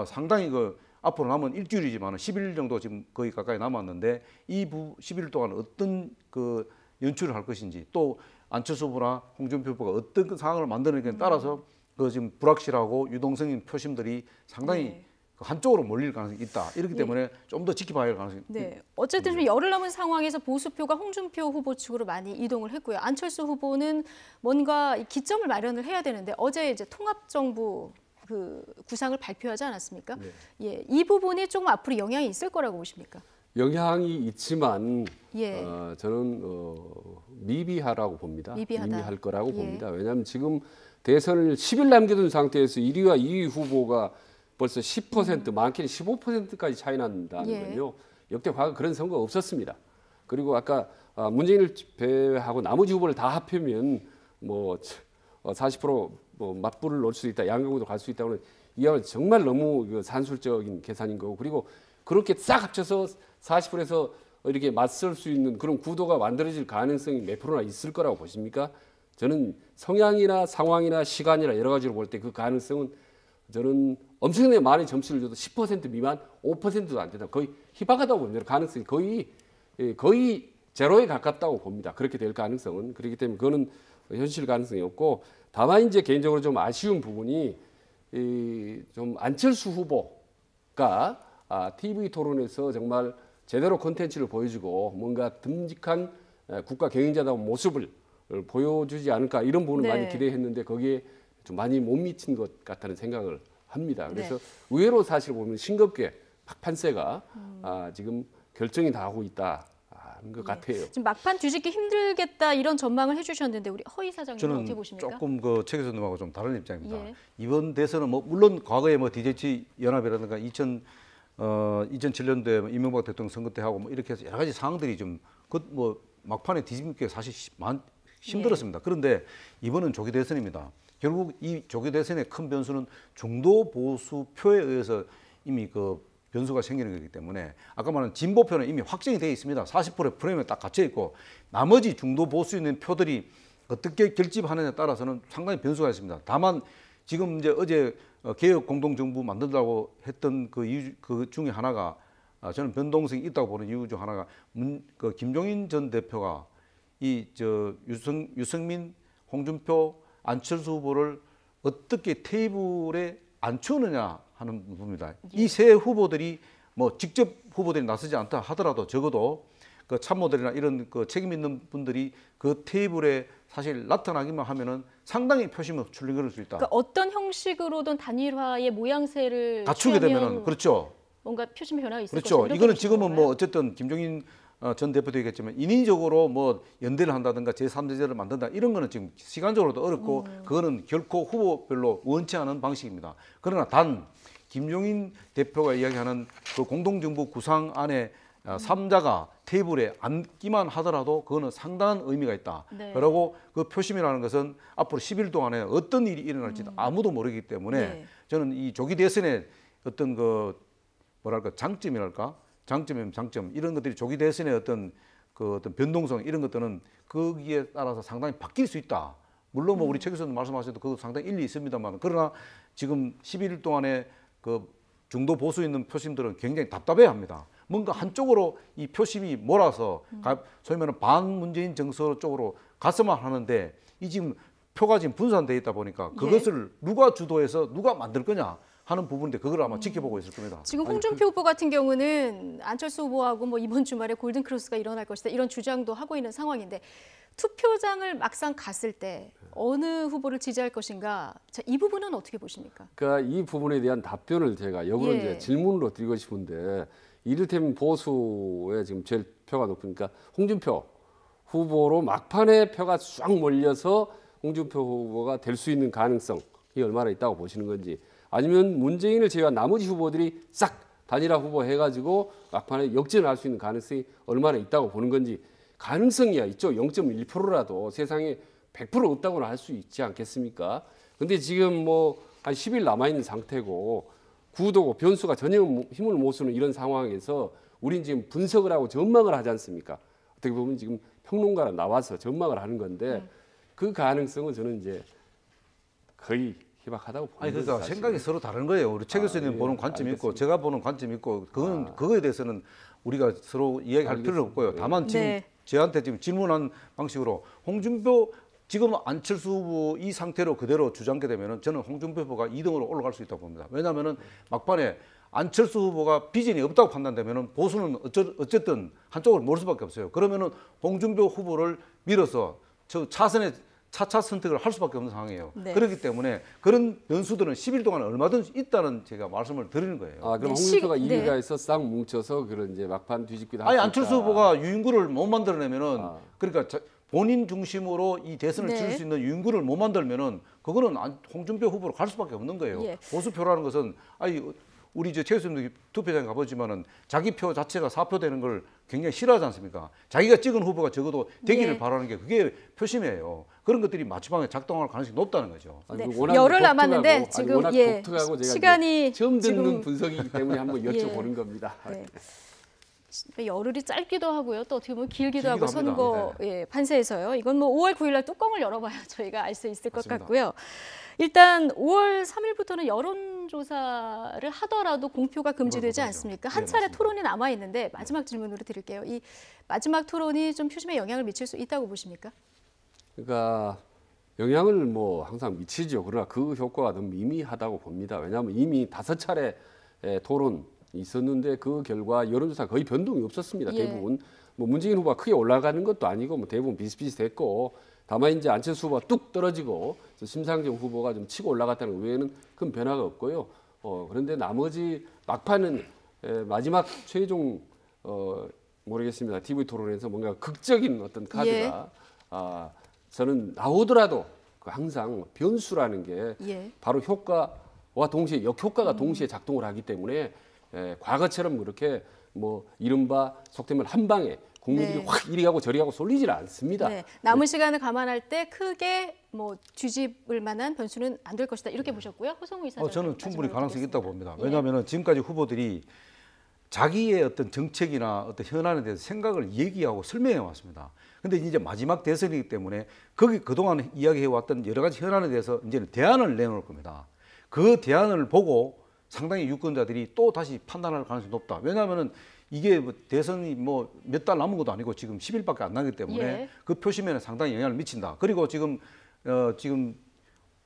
상당히 그 앞으로 남은 일주일이지만 10일 정도 지금 거의 가까이 남았는데, 이 10일 동안 어떤 그 연출을 할 것인지 또 안철수 후보나 홍준표 후보가 어떤 상황을 만드느냐에 따라서 그 지금 불확실하고 유동성인 표심들이 상당히 네. 한쪽으로 몰릴 가능성이 있다. 이렇기 때문에 좀 더 지켜봐야 할 가능성이 네. 어쨌든 좀 열흘 남은 상황에서 보수표가 홍준표 후보 측으로 많이 이동을 했고요. 안철수 후보는 뭔가 이 기점을 마련을 해야 되는데 어제 이제 통합정부 그 구상을 발표하지 않았습니까? 네. 예, 이 부분이 조금 앞으로 영향이 있을 거라고 보십니까? 영향이 있지만 예. 저는 미비하라고 봅니다. 미비하다. 미비할 거라고 예. 봅니다. 왜냐하면 지금 대선을 10일 남겨둔 상태에서 1위와 2위 후보가 벌써 10% 많게는 15%까지 차이 난다는 예. 건요. 역대 과거 그런 선거가 없었습니다. 그리고 아까 문재인을 제외하고 나머지 후보를 다 합하면 뭐 40% 맞불을 놓을 수 있다, 양강구도 갈 수 있다고는 이야기는 정말 너무 산술적인 계산인 거고, 그리고 그렇게 싹 합쳐서 40%에서 이렇게 맞설 수 있는 그런 구도가 만들어질 가능성이 몇 프로나 있을 거라고 보십니까? 저는 성향이나 상황이나 시간이나 여러 가지로 볼 때 그 가능성은 저는 엄청나게 많은 점수를 줘도 10% 미만, 5%도 안 된다. 거의 희박하다고 봅니다. 가능성이 거의 제로에 가깝다고 봅니다. 그렇게 될 가능성은. 그렇기 때문에 그거는 현실 가능성이 없고, 다만 이제 개인적으로 좀 아쉬운 부분이 좀 안철수 후보가 TV 토론에서 정말 제대로 콘텐츠를 보여주고 뭔가 듬직한 국가 경영자다운 모습을 보여주지 않을까, 이런 부분을 네. 많이 기대했는데 거기에 좀 많이 못 미친 것 같다는 생각을 합니다. 그래서 네. 의외로 사실 보면 싱겁게 판세가 지금 결정이 나오고 있다는 것 같아요. 지금 막판 뒤집기 힘들겠다 이런 전망을 해주셨는데 우리 허희 사장님은 저는 어떻게 보십니까? 조금 그 최 교수님하고 좀 다른 입장입니다. 예. 이번 대선은 뭐 물론 과거에 뭐 DJC 연합이라든가 2007년도에 이명박 대통령 선거 때 하고 뭐 이렇게 해서 여러 가지 상황들이 좀 그 뭐 막판에 뒤집기가 사실 힘들었습니다. 그런데 이번은 조기 대선입니다. 결국 이 조기 대선의 큰 변수는 중도 보수 표에 의해서 이미 그 변수가 생기는 거기 때문에 아까 말한 진보표는 이미 확정이 되어 있습니다. 40%의 프레임에 딱 갇혀 있고 나머지 중도 보수 있는 표들이 어떻게 결집하느냐에 따라서는 상당히 변수가 있습니다. 다만 지금 이제 어제 개혁 공동정부 만든다고 했던 그 이유 그 중에 하나가 저는 변동성이 있다고 보는 이유 중 하나가 그 김종인 전 대표가 유승민, 홍준표, 안철수 후보를 어떻게 테이블에 앉추느냐 하는 부분입니다. 이 세 후보들이 뭐 직접 후보들이 나서지 않다 하더라도 적어도 그 참모들이나 이런 그 책임 있는 분들이 그 테이블에 사실 나타나기만 하면은 상당히 표심을 출렁거릴 수 있다. 그러니까 어떤 형식으로든 단일화의 모양새를 갖추게 취하면 되면은 그렇죠. 뭔가 표심 변화가 있을 그렇죠. 것이다. 이거는 지금은 뭐 어쨌든 김종인 전 대표도 얘기했지만 인위적으로 뭐 연대를 한다든가 제3대제를 만든다 이런 거는 지금 시간적으로도 어렵고 그거는 결코 후보별로 원치 않은 방식입니다. 그러나 단 김종인 대표가 이야기하는 그 공동정부 구상 안에 3자가 테이블에 앉기만 하더라도 그거는 상당한 의미가 있다. 네. 그리고 그 표심이라는 것은 앞으로 10일 동안에 어떤 일이 일어날지 아무도 모르기 때문에 네. 저는 이 조기 대선의 어떤 그 뭐랄까 장점이랄까 장점이면 장점 이런 것들이 조기 대선의 어떤 그 어떤 변동성 이런 것들은 거기에 따라서 상당히 바뀔 수 있다. 물론 뭐 우리 최 교수님 말씀하셔도 그거 상당히 일리 있습니다만 그러나 지금 11일 동안에 그 중도 보수 있는 표심들은 굉장히 답답해합니다. 뭔가 한쪽으로 이 표심이 몰아서 소위 말하는 반문재인 정서 쪽으로 갔으면 하는데 이 지금 표가 지금 분산돼 있다 보니까 그것을 누가 주도해서 누가 만들 거냐 하는 부분인데 그걸 아마 지켜보고 있을 겁니다. 지금 홍준표 후보 같은 경우는 안철수 후보하고 뭐 이번 주말에 골든 크로스가 일어날 것이다 이런 주장도 하고 있는 상황인데 투표장을 막상 갔을 때 어느 후보를 지지할 것인가? 자, 이 부분은 어떻게 보십니까? 그러니까 이 부분에 대한 답변을 제가 역으로 예. 이제 질문으로 드리고 싶은데 이를테면 보수에 지금 제일 표가 높으니까 홍준표 후보로 막판에 표가 쫙 몰려서 홍준표 후보가 될 수 있는 가능성이 얼마나 있다고 보시는 건지 아니면 문재인을 제외한 나머지 후보들이 싹 단일화 후보 해가지고 막판에 역전할 수 있는 가능성이 얼마나 있다고 보는 건지 가능성이야 있죠. 0.1%라도 세상에 100% 없다고는 할 수 있지 않겠습니까? 근데 지금 뭐 한 10일 남아있는 상태고 구도고 변수가 전혀 힘을 못 쓰는 이런 상황에서 우린 지금 분석을 하고 전망을 하지 않습니까? 어떻게 보면 지금 평론가가 나와서 전망을 하는 건데 그 가능성은 저는 이제 거의 희박하다고 봅니다. 아니 그러니까 생각이 서로 다른 거예요. 우리 최 교수님 보는 관점이 있고 제가 보는 관점이 있고 그거에 대해서는 우리가 서로 이야기할 필요는 없고요. 다만 지금 네. 저한테 지금 질문한 방식으로 홍준표 지금 안철수 후보 이 상태로 그대로 주장하게 되면은 저는 홍준표 후보가 2등으로 올라갈 수 있다고 봅니다. 왜냐하면은 막판에 안철수 후보가 비전이 없다고 판단되면은 보수는 어쨌든 한쪽으로 몰 수밖에 없어요. 그러면은 홍준표 후보를 밀어서 저 차선에 차차 선택을 할 수밖에 없는 상황이에요. 네. 그렇기 때문에 그런 변수들은 10일 동안 얼마든지 있다는 제가 말씀을 드리는 거예요. 아, 그럼 네, 홍준표가 네. 2위가 있어 싹 뭉쳐서 그런 이제 막판 뒤집기도 아니 할 수 안철수 있다. 후보가 유인구를 못 만들어내면은 아. 그러니까 본인 중심으로 이 대선을 네. 치를 수 있는 유인구를 못 만들면은 그거는 홍준표 후보로 갈 수밖에 없는 거예요. 예. 보수표라는 것은 아니 우리 이제 최 교수님도 투표장에 가보지만은 자기 표 자체가 사표 되는 걸 굉장히 싫어하지 않습니까? 자기가 찍은 후보가 적어도 되기를 예. 바라는 게 그게 표심이에요. 그런 것들이 마지막에 작동할 가능성이 높다는 거죠. 아니, 네, 워낙 열흘 독특하고, 남았는데 아니, 지금, 워낙 예, 독특하고 제가 시간이 이제 처음 듣는 지금- 분석이기 때문에 한번 예. 여쭤보는 겁니다. 네. 열흘이 짧기도 하고요. 또 어떻게 보면 길기도 하고 길기도 합니다. 선거 예, 판세에서요. 이건 뭐 5월 9일 날 뚜껑을 열어봐야 저희가 알 수 있을 것 맞습니다. 같고요. 일단 5월 3일부터는 여론조사를 하더라도 공표가 금지되지 그렇죠. 않습니까? 네, 한 차례 맞습니다. 토론이 남아 있는데 마지막 질문으로 드릴게요. 이 마지막 토론이 좀 표심에 영향을 미칠 수 있다고 보십니까? 그러니까 영향을 뭐 항상 미치죠. 그러나 그 효과가 너무 미미하다고 봅니다. 왜냐하면 이미 5차례 토론 있었는데 그 결과 여론조사 거의 변동이 없었습니다. 예. 대부분 뭐 문재인 후보가 크게 올라가는 것도 아니고 뭐 대부분 비슷비슷했고 다만 이제 안철수 후보가 뚝 떨어지고 심상정 후보가 좀 치고 올라갔다는 것 외에는 큰 변화가 없고요. 그런데 나머지 막판은 마지막 최종 모르겠습니다. TV 토론에서 뭔가 극적인 어떤 카드가 저는 나오더라도 그 항상 변수라는 게 예. 바로 효과와 동시에 역효과가 동시에 작동을 하기 때문에 과거처럼 그렇게 뭐 이른바 속되면 한 방에 국민들이 네. 확 이리 가고 저리 가고 쏠리질 않습니다. 네, 남은 시간을 감안할 때 크게 뭐 뒤집을 만한 변수는 안 될 것이다. 이렇게 보셨고요. 호성우 이사장. 저는 충분히 가능성이 있다고 봅니다. 예. 왜냐하면 지금까지 후보들이 자기의 어떤 정책이나 어떤 현안에 대해서 생각을 얘기하고 설명해 왔습니다. 근데 이제 마지막 대선이기 때문에 거기 그동안 이야기해 왔던 여러 가지 현안에 대해서 이제는 대안을 내놓을 겁니다. 그 대안을 보고 상당히 유권자들이 또 다시 판단할 가능성이 높다. 왜냐하면은 이게 뭐 대선이 뭐 몇 달 남은 것도 아니고 지금 10일밖에 안 나기 때문에 예. 그 표심에는 상당히 영향을 미친다. 그리고 지금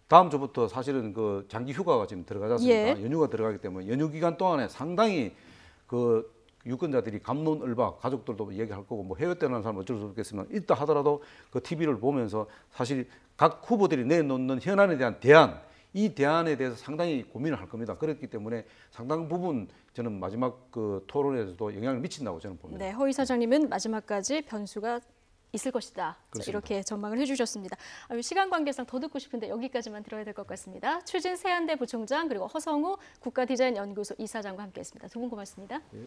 다음 주부터 사실은 그 장기 휴가가 지금 들어가지 않습니까? 예. 연휴가 들어가기 때문에 연휴 기간 동안에 상당히 그 유권자들이 갑론을박 가족들도 얘기할 거고 뭐 해외 떠나는 사람 어쩔 수 없겠지만 있다 하더라도 그 TV를 보면서 사실 각 후보들이 내놓는 현안에 대한 대안 이 대안에 대해서 상당히 고민을 할 겁니다. 그렇기 때문에 상당 부분 저는 마지막 그 토론에서도 영향을 미친다고 저는 봅니다. 네, 허 이사장님은 마지막까지 변수가 있을 것이다. 자, 그렇습니다. 이렇게 전망을 해주셨습니다. 시간 관계상 더 듣고 싶은데 여기까지만 들어야 될 것 같습니다. 추진 세한대 부총장 그리고 허성우 국가디자인연구소 이사장과 함께했습니다. 두 분 고맙습니다. 예.